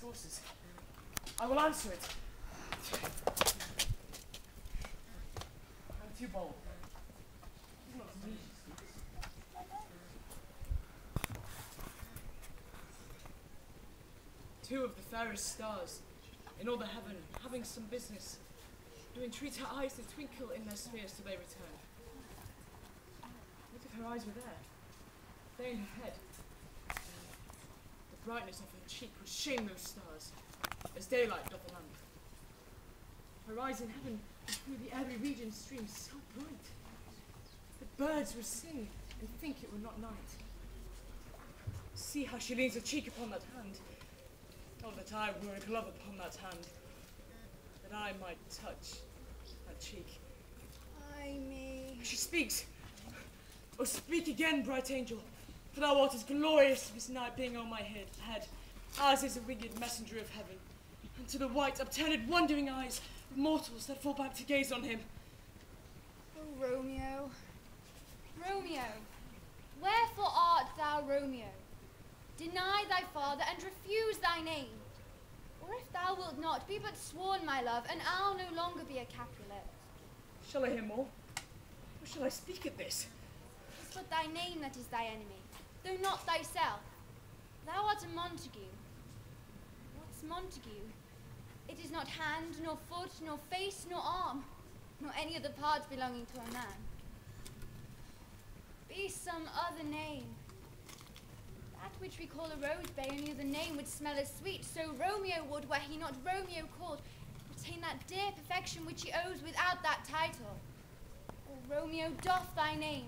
discourses. I will answer it. I'm too bold. It's not to me she speaks. Two of the fairest stars in all the heaven, having some business, do entreat her eyes to twinkle in their spheres till they return. What if her eyes were there? They in her head? The brightness of her cheek would shame those stars, as daylight doth the lamp. Her eyes in heaven through the airy region stream so bright, that birds would sing and think it were not night. See how she leans her cheek upon that hand. Oh, that I were a glove upon that hand, that I might touch that cheek. Ay me. She speaks. Oh, speak again, bright angel, for thou art as glorious this night being on my head, as is a winged messenger of heaven, and to the white, upturned, wondering eyes of mortals that fall back to gaze on him. Oh, Romeo, Romeo, wherefore art thou Romeo? Deny thy father and refuse thy name. Or if thou wilt not, be but sworn, my love, and I'll no longer be a Capulet. Shall I hear more? Or shall I speak at this? 'Tis but thy name that is thy enemy, though not thyself. Thou art a Montague. What's Montague? It is not hand, nor foot, nor face, nor arm, nor any of the parts belonging to a man. Be some other name. That which we call a rose by any other name would smell as sweet, so Romeo would, were he not Romeo called, retain that dear perfection which he owes without that title. O Romeo, doff thy name,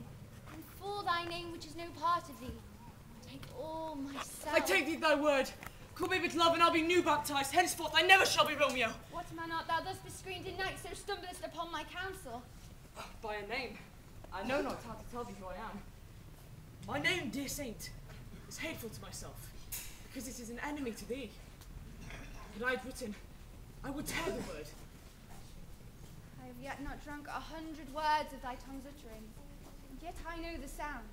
and for thy name which is no part of thee, take all myself. I take thee thy word. Call me but love, and I'll be new baptized. Henceforth I never shall be Romeo. What man art thou thus bescreened in night, so stumblest upon my counsel? By a name. I know not how to tell thee who I am. My name, dear saint, is hateful to myself, because it is an enemy to thee. Had I had written, I would tear the word. I have yet not drunk 100 words of thy tongue's uttering, and yet I know the sound.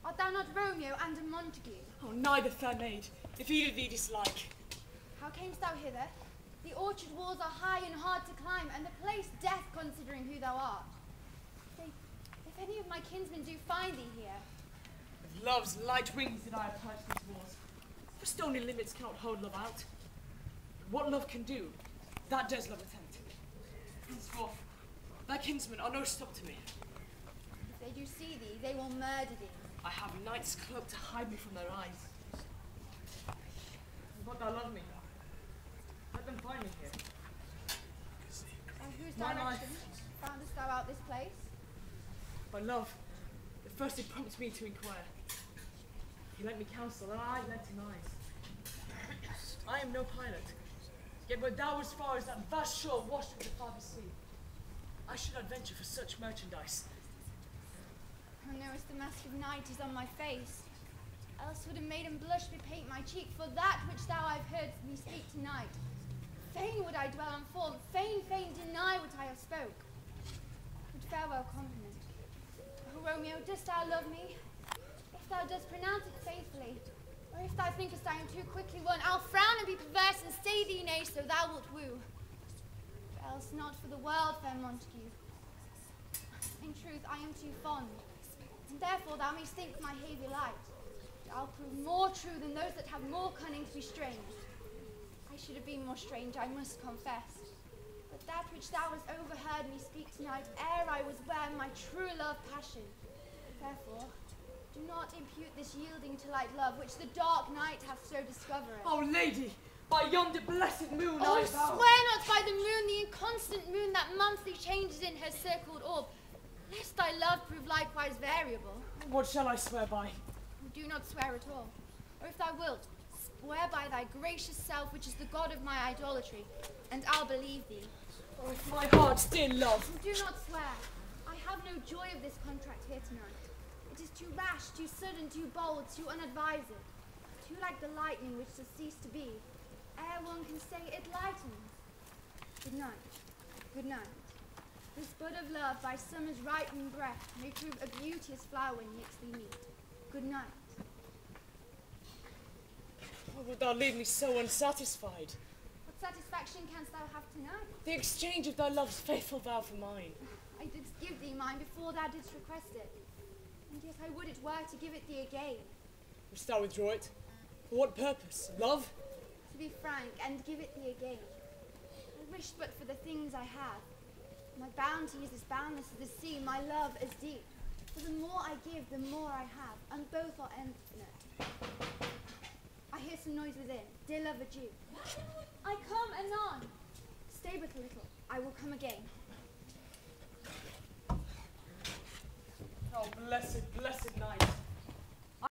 Art thou not Romeo and a Montague? Oh, neither, fair maid, if either thee dislike. How camest thou hither? The orchard walls are high and hard to climb, and the place death, considering who thou art. Say, if any of my kinsmen do find thee here, With love's light wings did I apply to these walls, for stony limits cannot hold love out. But what love can do, that does love attempt. Henceforth, thy kinsmen are no stop to me. if they do see thee, they will murder thee. I have night's cloak to hide me from their eyes. But thou love me, let them find me here. By whose My direction life. foundest thou out this place? By love, that first did prompt me to inquire. He lent me counsel, and I lent him eyes. I am no pilot, yet were thou as far as that vast shore washed with the farthest sea, I should not venture for such merchandise. Thou knowest the mask of night is on my face. Else would a maiden blush bepaint my cheek for that which thou I've heard me speak tonight. Fain would I dwell on form, fain deny what I have spoke. Good farewell compliment. Oh, Romeo, dost thou love me? If thou dost pronounce it faithfully, or if thou thinkest I am too quickly won, I'll frown and be perverse and say thee nay, so thou wilt woo. But else not for the world, fair Montague. In truth, I am too fond, and therefore thou mayst think my behaviour light. I'll prove more true than those that have more cunning to be strange. I should have been more strange, I must confess. But that which thou hast overheard me speak tonight, ere I was ware my true love passion. Therefore, do not impute this yielding to light love, which the dark night hath so discovered. Oh, lady, by yonder blessed moon Oh, I vow. swear not by the moon, the inconstant moon that monthly changes in her circled orb, lest thy love prove likewise variable. What shall I swear by? Do not swear at all. Or if thou wilt, swear by thy gracious self, which is the god of my idolatry, and I'll believe thee. Oh, if my heart's dear love. Do not swear. I have no joy of this contract here tonight. It is too rash, too sudden, too bold, too unadvised, too like the lightning which does cease to be, ere one can say it lightens. Good night. Good night. This bud of love by summer's ripening breath may prove a beauteous flower when next we meet. Good night. Why wilt thou leave me so unsatisfied? What satisfaction canst thou have tonight? The exchange of thy love's faithful vow for mine. I didst give thee mine before thou didst request it. And yet I would it were to give it thee again. Wouldst thou withdraw it? For what purpose? Love? To be frank, and give it thee again. I wish but for the things I have. My bounty is as boundless as the sea, my love as deep. For the more I give, the more I have, and both are infinite. I hear some noise within. Dear love, adieu. I come anon. Stay but a little. I will come again. Oh, blessed, blessed night.